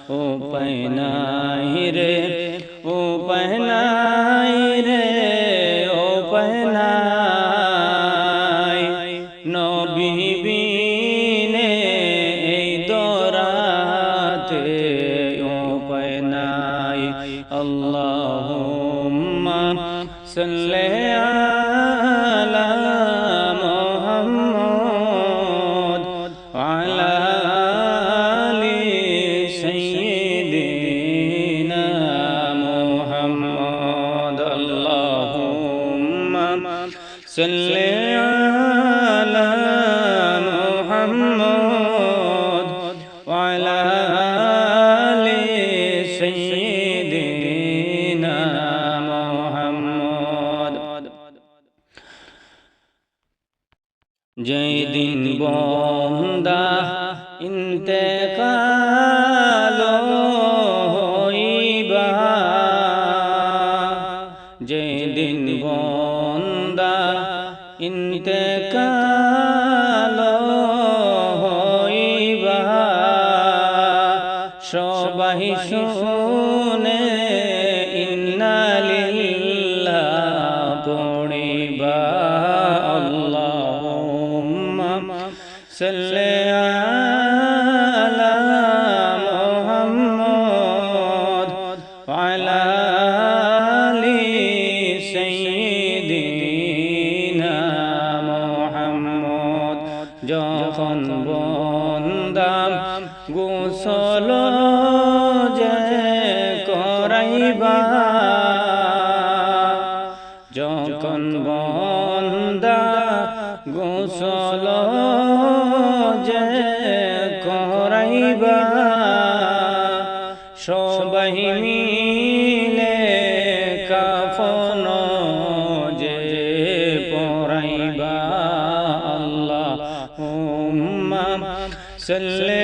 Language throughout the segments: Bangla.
উপায় নাই রে উপায় নাই রে উপায় নাই নবী বিনে এই দরাতে উপায় নাই আল্লাহুম্মা সাল্লি আলা মুহাম্মদ ওয়া আলি সাইয়্যিদিনা মুহাম্মদ আল্লাহুম্মা সাল্লি আলা মুহাম্মদ ওয়া আলি সাইয়্যিদিনা মুহাম্মদ যেই দিন বান্দা ইন্তেকাল হইবা যেই দিন বান্দা ইন্তেকাল হইবা সবাই শুনে ইন্না লিল্লাহ পড়িবা আল্লাহুম্মা সাল্লি আলা মুহাম্মদ ওয়া আলা আলি সাইয়্যিদিনা মুহাম্মদ যখন বান্দা গোসল যে করাইবা যখন বান্দা গোসল যে করাইবা সবাই মিলে কাফন যে পরাইবা আল্লাহুম্মা সাল্লি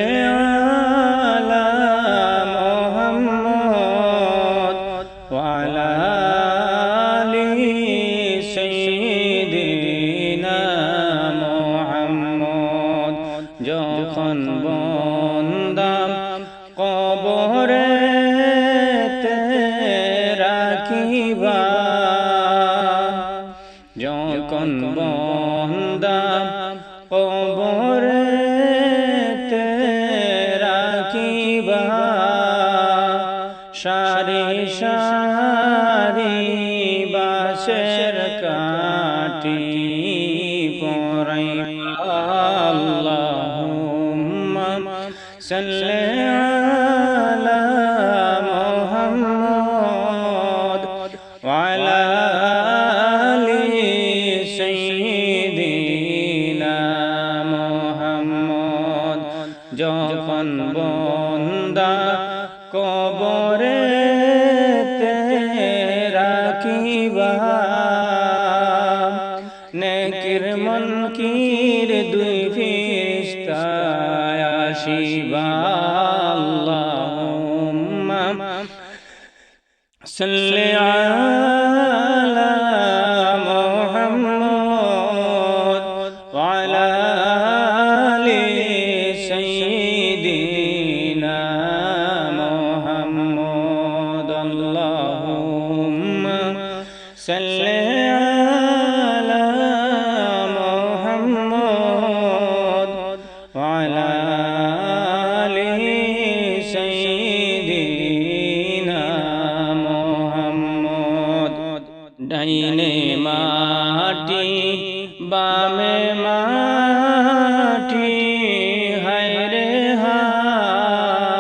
আলা মুহাম্মদ ওয়া আলা আলি সাইয়্যিদিনা মুহাম্মদ যখন বান্দা কবরেতে রাখিবা যখন বান্দা কবরেতে রাখিবা সারি সারি বাঁশের কাঠি পরাইবা আল্লাহুম্মা সাল্লি আলা মুহাম্মদ ওয়া আলা আলি সাইয়্যিদিনা মুহাম্মদ যখন বান্দা কবরেতে রাখিবা নেকির মুনকির দুই ফেরেশতা আসিবা আল্লাহুম্মা সাল্লি আলা মুহাম্মদ ওয়া আলা আলি সাইয়্যিদিনা মুহাম্মদ আল্লাহুম্মা সাল্লি আলা মুহাম্মদ ওয়া আলা আলি সাইয়্যিদিনা মুহাম্মদ ডাইনে মাটি বামে মাটি হায় রে হায়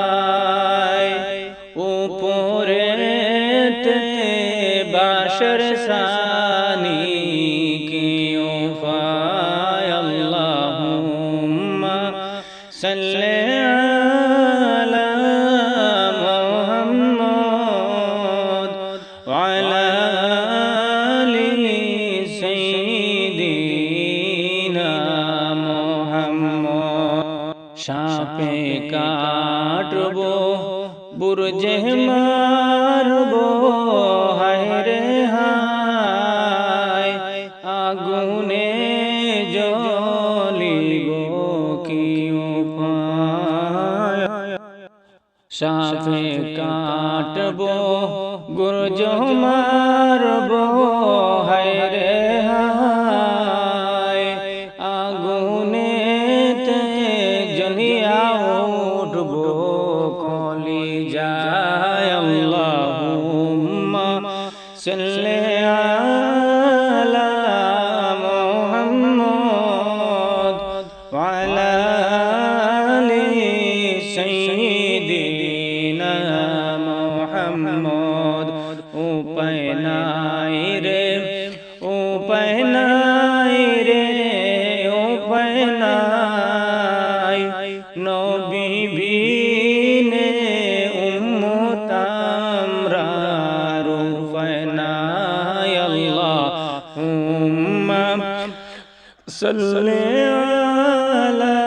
উপরেতে বাঁশের সানি কি উপায় আল্লাহুম্মা সাল্লি আলা মুহাম্মদ ওয়া আলা আলি সাইয়্যিদিনা মুহাম্মদ সাপে কাটবো বুরজে মারবো হায় রে হায় আগুনে জ্বলিব কি উপায় সাপে কাটবো গুরজ মারবো হায় রে হায় আগুনেতে জ্বলিয়া উঠবো কলি যায় আল্লাহুম্মা সাল্লি আলা মুহাম্মদ ওয়া আলা আলি সাইয়্যিদিনা মুহাম্মদ উপায় নাই রে উপায় নাই রে উপায় নাই নবী বিনে উম্মত আমরার উপায় নাই আল্লাহুম্মা সাল্লি আলা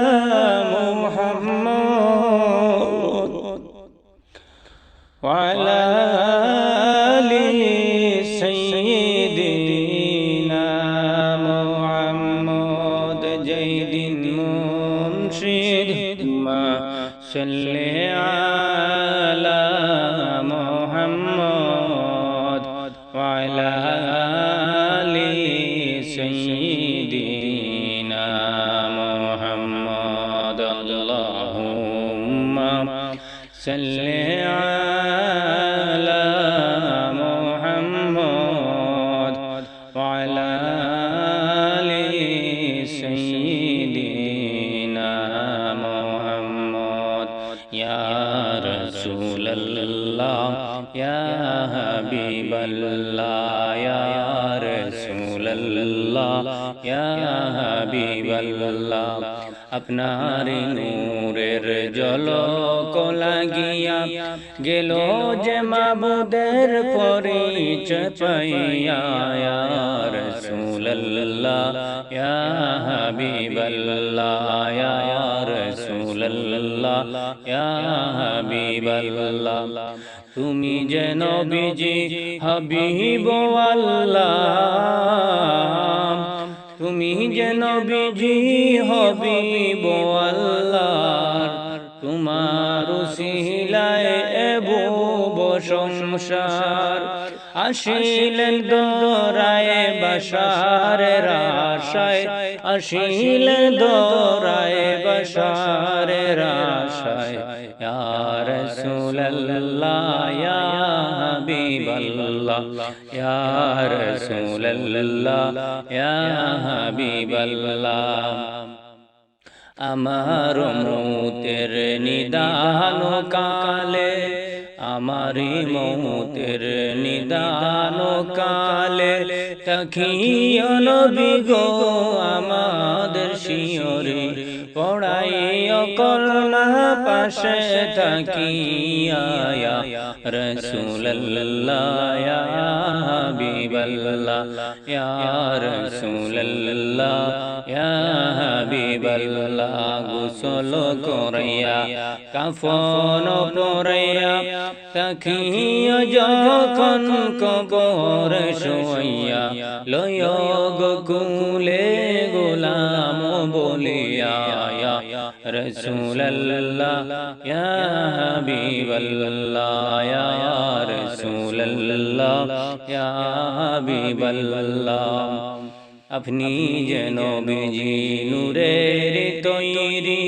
মুহাম্মদ ওয়া আলা আলি সাইয়্যিদিনা মুহাম্মদ জয়দিন মুর্শিদ মা সাল্লি আলা মুহাম্মদ ওয়া আলা আলি সাইয়্যিদিনা মুহাম্মদ আল্লাহুম্মা সাল্লি আলা মুহাম্মদ ওয়া আলা আলি সাইয়্যিদিনা মুহাম্মদ ইয়া রাসূলুল্লাহ ইয়া হাবিবাল্লাহ ইয়া রাসূলুল্লাহ ইয়া হাবিবাল্লাহ আপনার নূরের ঝলক লাগিয়া গেল যে মাবুদের পরিচয় পাইয়া ইয়া রাসূলুল্লাহ ইয়া হাবিবাল্লাহ ইয়া রাসূলুল্লাহ ইয়া হাবিবাল্লাহ তুমি যে নবীজি হাবিব আল্লাহ তুমি যে নবীজি হাবিব আল্লাহ তোমার উসিলায় এবুব সংসার আসিলেন দরায় বাশারের আশায় আসিলেন দরায় বাশারের আশায় ইয়া রাসূলুল্লাহ ইয়া হাবিবাল্লাহ ইয়া রাসূলুল্লাহ ইয়া হাবিবাল্লাহ আমার মৌতের নিদান কালে আমারি মৌতের নিদান কালে তাকিও নবী গো আমাদের শিয়রে পড়াইও করুণা পাশে তাকিয়া ইয়া রাসূলুল্লাহ ইয়া হাবিবাল্লাহ ইয়া রাসূলুল্লাহ ইয়া হাবিবাল্লাহ গোসল করাইয়া কাফন পরাইয়া তাকিও যখন কবর শোয়াইয়া লয় গোকুলে গোলাম বলিয়া ইয়া রাসূলুল্লাহ ইয়া হাবিবাল্লাহ ইয়া রাসূলুল্লাহ ইয়া হাবিবাল্লাহ আপনি যেন নবীজি নূরের তৈরি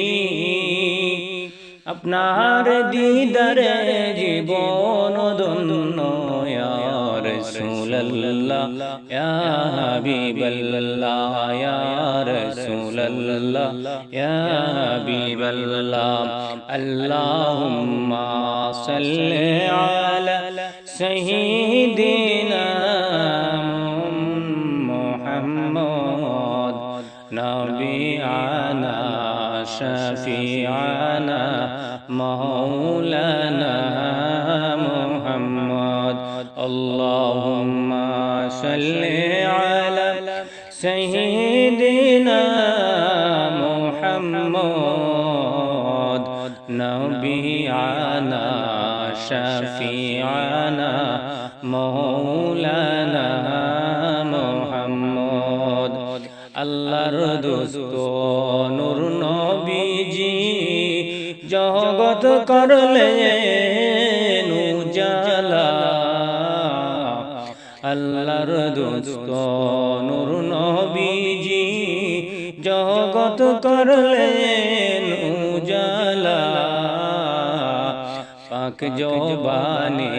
আপনার দিদারে জীবন ধন্য ইয়া রাসূলুল্লাহ ইয়া হাবিবাল্লাহ ইয়া রাসূলুল্লাহ ইয়া হাবিবাল্লাহ আল্লাহুম্মা সাল্লি আলা সাইয়্যিদিনা মুহাম্মদ নবিয়ানা শাফিআনা মাওলানা মুহাম্মদ আল্লাহুম্মা সাল্লি আলা সাইয়্যিদিনা মুহাম্মদ নবিয়ানা শাফিআনা মাওলানা মুহাম্মদ আল্লাহর দোস্ত নূর নবীজি জগৎ জগৎ করলেন উজালা আল্লাহর দোস্ত নূর নবীজি জগৎ করলেন উজালা পাক জবানে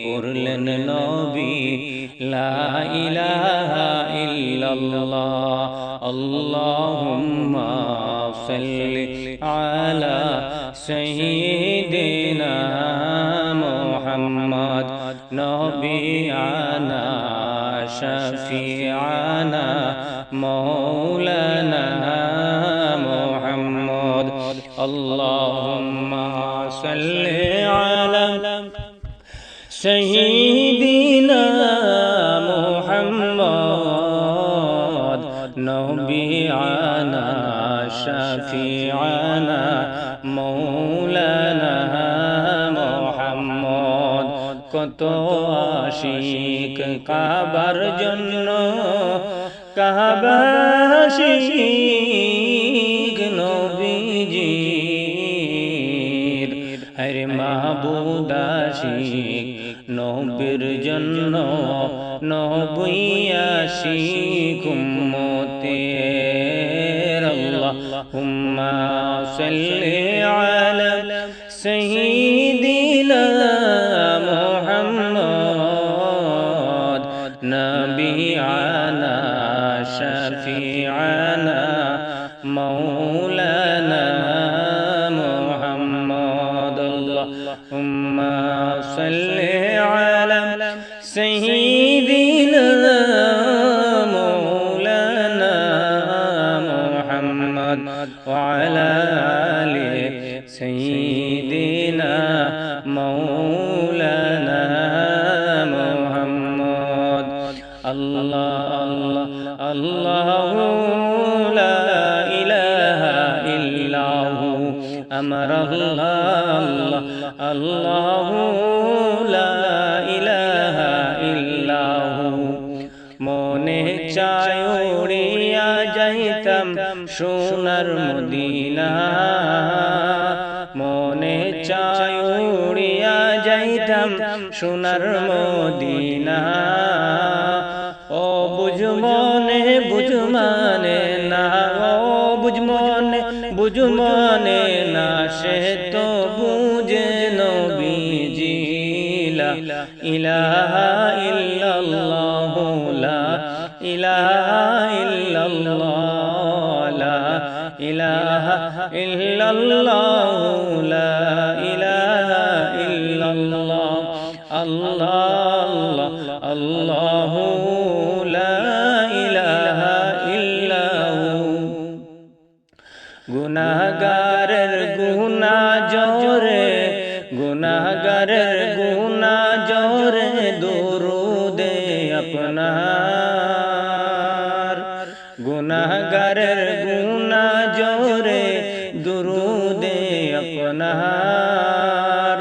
পড়লেন নবী লা ইলাহা ইল্লাল্লাহ আল্লাহুম্মা সাল্লি আলা সাইয়্যিদিনা মুহাম্মদ নবিয়ানা শাফিআনা মাওলানা মুহাম্মদ আল্লাহুম্মা সাল্লি আলা সাইয়্যিদিনা মুহাম্মদ নবিয়ানা শাফিআনা মাওলানা মুহাম্মদ কত আশিক কাবার জন্য কাবাশিক নবীজির হরে মাহবুব আশিক নবীর জন্য নবী আশিক উম্মতের আল্লাহুম্মা সাল্লি আলা সাইয়্যিদিনা মুহাম্মদ নবিয়ানা শাফিআনা মাওলানা মুহাম্মদ আল্লাহুম্মা সাল্লি আলা সাইয়্যিদিনা মাওলানা মুহাম্মদ ওয়া আলা আলি সাইয়্যিদিনা মাওলানা মুহাম্মদ আল্লাহ আল্লাহু লা ইলাহা ইল্লাহু আমার আল্লাহ আল্লাহু লা ইলাহা ইল্লাহু মনে চায় উড়িয়া যাইতাম সোনার মদিনা মনে চায় উড়িয়া যাইতাম সোনার মদিনা ও বুঝমনে বুঝমানে না ও বুঝমনে না সে তো বুঝে নবীজি লা ইলাহা ইল্লাল্লাহ লা ইলাহা ইল্লাল্লাহ লা ইলাহা ইল্লাল্লাহ লা ইলাহা ইল্লাল্লাহ আল্লাহ আল্লাহু লা ইলাহা ইল্লাহু গুনাহগারের গুনাহ জোরে গুনাহগারের গুনাহ জোরে দুরুদে আপনার গুনাহগারের গুনাহ জোরে দুরুদে আপনার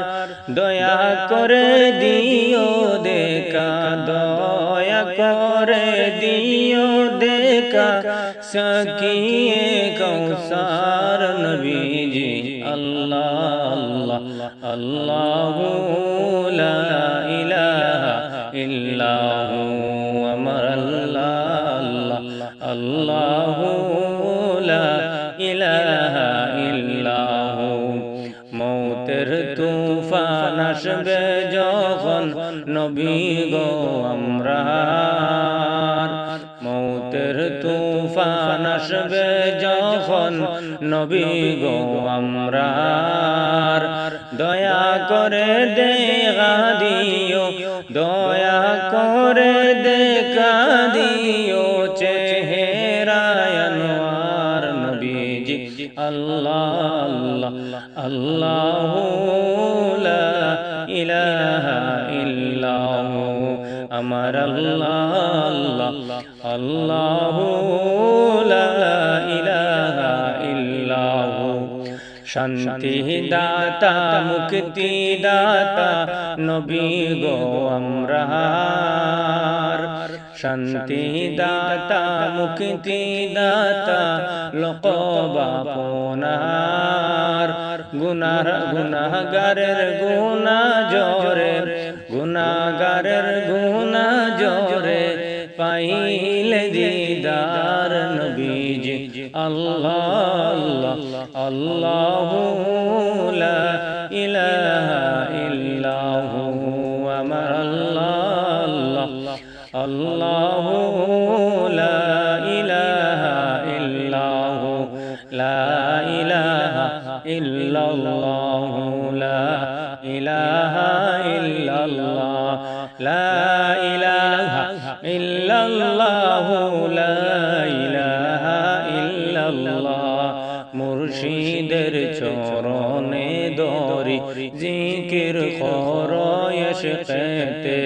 দয়া করে দিও দেখা দয়া করে দিও দেখা সকিয়ে কৌসার নবীজি আল্লাহ আল্লাহু লা ইলাহা ইল্লাহু আমার আল্লাহ আল্লাহু লা ইলাহা ইল্লাহু মৌতের তুফান আসবে যখন নবী গো আমরার মৌতের তুফান আসবে যখন নবী গো আমরার দয়া করে দেখা দিও দয়া করে দেখা দিও চেহারা আনোয়ার নবীজি আল্লাহ আল্লাহু লা ইলাহা ইল্লাহু আমার আল্লাহ আল্লাহু লা ইলাহা ইল্লাহু শান্তি দাতা মুক্তি দাতা নবী গো আমরার শান্তি দাতা মুক্তি দাতা লোকবা পুনার গুনাহগারের গুনা জরে গুনাহগারের গুনা জরে পাইলে দিদার নবীজি আল্লাহ আল্লাহু লা ইলাহা ইল্লাহু আমার আল্লাহ আল্লাহু লা ইলাহা ইল্লাহু লা ইলাহা ইল্লাল্লাহু লা ইলাহা ইল্লাল্লাহ লা ইলাহা ইল্লাল্লাহু লা ইলাহা ইল্লাল্লাহ মুর্শিদের চরণে দরি জিকির করো ইশকেতে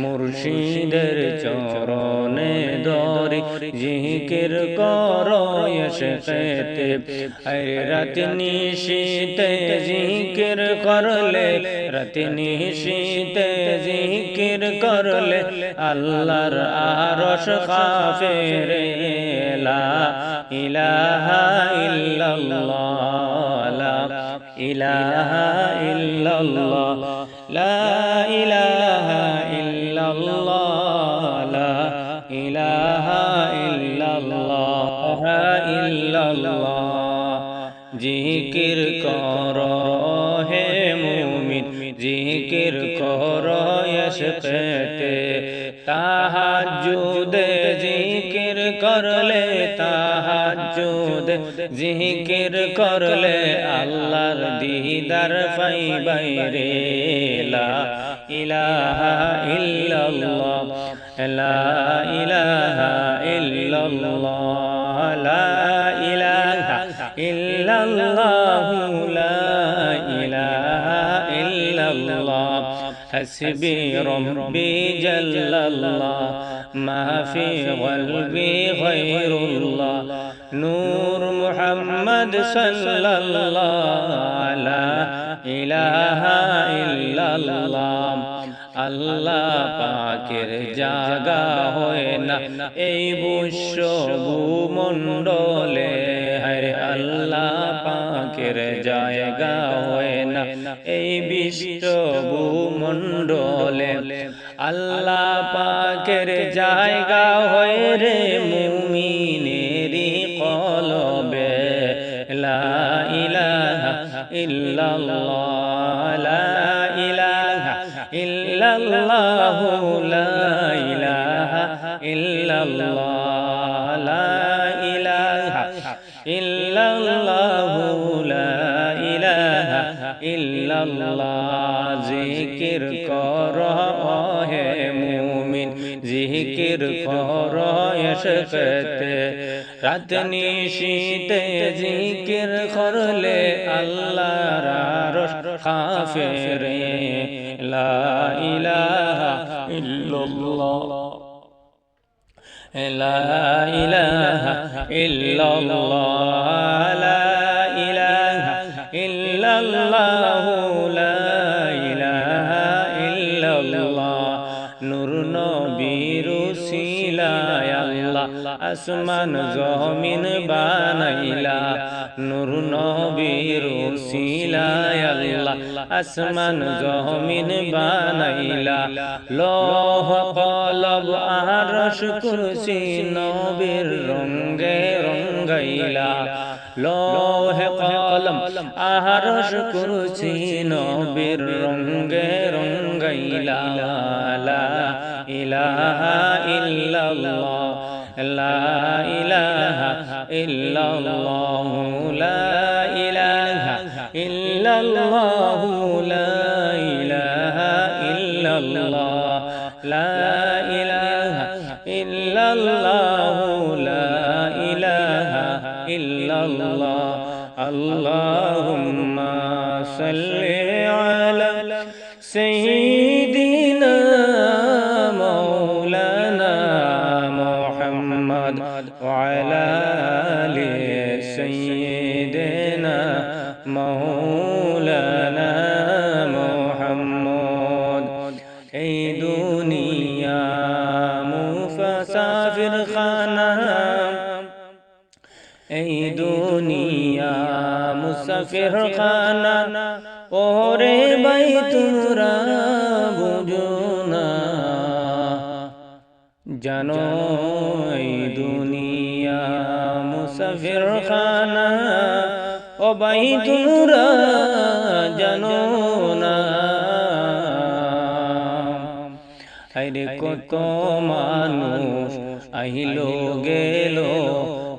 মুর্শিদের চরণে দরি জিকির করো ইশকেতে রাত নিশিতে জিকির করলে রাত নিশিতে জিকির করলে আল্লাহর আরশ কাঁপে রে লা ইলাহা ইল্লাল্লাহ লা ইলাহা ইল্লাল্লাহ লা ইলাহা ইল্লাল্লাহ লা ইলাহা ইল্লাল্লাহ জিকির করো হে মুমিন জিকির করো ইশকেতে তাহাজ্জুদে জিকির করলে তাহাজ্জুদে জিকির করলে আল্লাহর দিদার পাইবাই রে লা ইলাহা ইল্লাল্লাহ লা ইলাহা ইল্লাল্লাহ লা ইলাহা ইল্লাল্লাহ লা ইলাহা ইল্লাল্লাহ حسبي ربي جل الله ما في قلبي غير الله نور محمد صلى الله لا إله إلا الله আল্লাহ পাকের জাগা হয় না এই বিশ্ব ভূমণ্ডলে হরে আল্লাহ পাকের জায়গা হয় না এই বিশ্ব ভূমণ্ডলে আল্লাহ পাকের জায়গা হয় রে মুমিনেরি কলবে লা ইলাহা ইল্লাল্লাহ লা ইলাহা ইল্লাল্লাহ লা ইলাহা ইল্লাল্লাহ লা ইলাহা ইল্লাল্লাহ লা ইলাহা ইল্লাল্লাহ জিকির করো হে মুমিন জিকির করো ইশকেতে রাত নিশিতে জিকির করলে আল্লাহর আরশ কাঁপে রে লা ইলাহা ইল্লাল্লাহ লা ইলাহা ইল্লাল্লাহ লা ইলাহা ইল্লাল্লাহ লা ইলাহা ইল্লাল্লাহ নূর নবীর উসিলায় আল্লাহ আসমান জমিন বানাইলা নূর নবীর উসিলায় আল্লাহ আসমান জমিন বানাইলা লৌহ কলম আরশ কুরসি নবীর রঙ্গে রঙ্গাইলা লৌহ কলম আরশ কুরসি নবীর রঙ্গে রঙ্গাইলা লা ইলাহা ইল্লাল্লাহ লা ইলাহা ইল্লাল্লাহ লা ইলাহা ইল্লাল্লাহ লা ইলাহা ইল্লাল্লাহ লা ইলাহা ইল্লাল্লাহ লা ইলাহা ইল্লাল্লাহ আল্লাহুম্মা সাল্লি আলা সাইয়্যিদিনা মাওলানা মুহাম্মদ ওয়া আলা আলি সাইয়্যিদিনা মাওলানা মুহাম্মদ এই দুনিয়া মুসাফির খানা ওরে ভাই তোমরা বুঝো না জানো এই দুনিয়া মুসাফির খানা ও ভাই তোমরা জানো না আরে কত মানুষ আহিলো গেল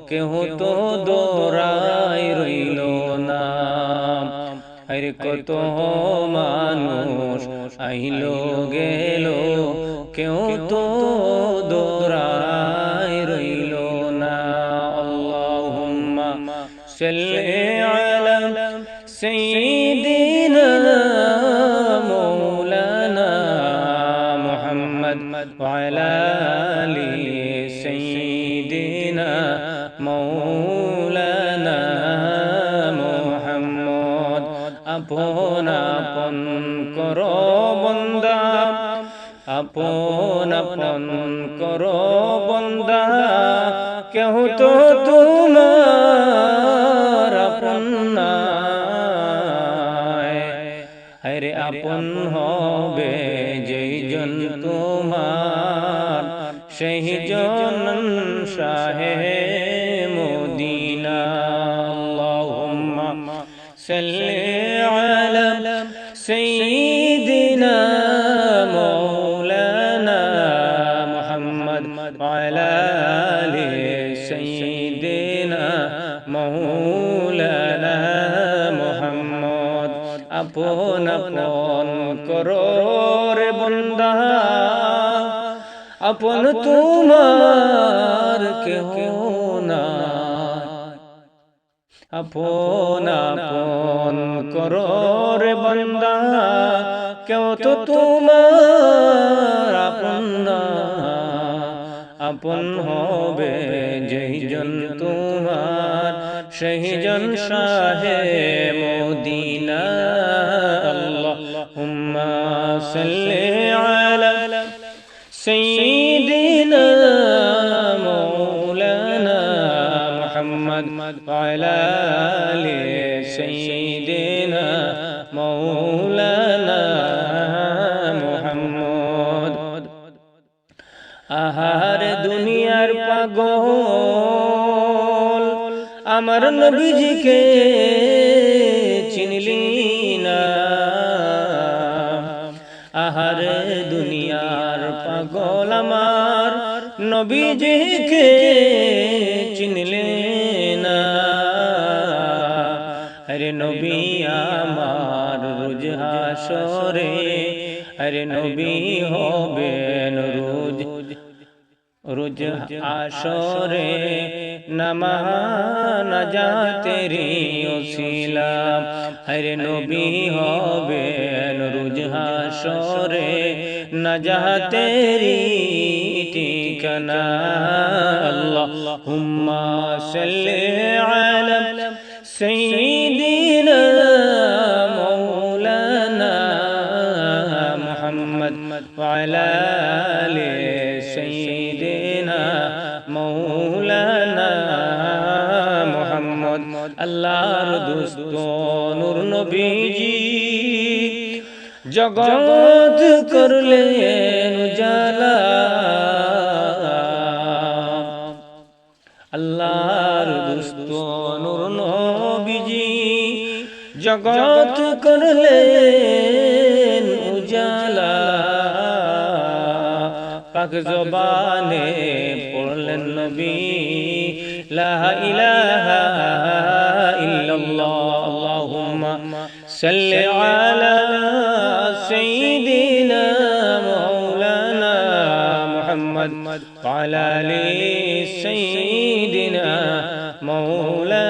কেহ তো দৌড়াই রইল না আরে কত মানুষ আহিলো গেল কেউ তো দৌড়াই রইল না আল্লাহুম্মা সাল্লি আলা সাইয়্যিদিনা মাওলানা মুহাম্মদ ওয়া আলা আলি সাইয়্যিদিনা মাওলানা মুহাম্মদ আপন আপন করো বন্দা আপন আপন করো বন্দা কেহ তো তোমার আপন নাই আরে আপন হবে যেই জন তোমার সেই জন শাহে মদিনা আল্লাহুম্মা সাল্লি আলা সাইয়্যিদিনা মাওলানা মুহাম্মদ ওয়া আলা আলি সাইয়্যিদিনা মাওলানা মুহাম্মদ আপন আপন করো রে বান্দা আপন তোমার কেহ না আপন আপন করো রে বান্দা কেউ তো তোমার আপন না আপন হবে যেই জন তোমার সেই জন শাহে মদিনা আল্লাহুম্মা সাল্লি আলা সাইয়্যিদিনা মাওলানা মুহাম্মদ ওয়া আলা আলি সাইয়্যিদিনা মাওলানা মুহাম্মদ আহার দুনিয়ার পাগল আমার নবীজিকে চিনলি না আহার দুনিয়ার পাগল আমার নবীজিকে চিনলে না আরে নবী আমার রোজ হাসরে আরে নবী হবেন রোজ রোজ আসরে নামানা জাতেরি ওসিলা হরে নবী হবেন রোজ হাসরে নাজাতেরি ঠিকানা আল্লাহুম্মা সাল্লি আলা সাইয়্যিদিনা মাওলানা মুহাম্মদ ওয়া আলা আলি সাইয়্যিদিনা মাওলানা মুহাম্মদ আল্লাহর দোস্ত নূর নবীজি জগৎ করলেন উজালা আল্লাহর দোস্ত নূর নবীজি জগৎ করলেন উজালা পাক জবানে পড়লেন নবী লা ইলাহা ইল্লাল্লাহ আল্লাহুম্মা সাল্লি আলা সাইয়্যিদিনা মাওলানা মুহাম্মদ ওয়া আলা আলি সাইয়্যিদিনা মাওলানা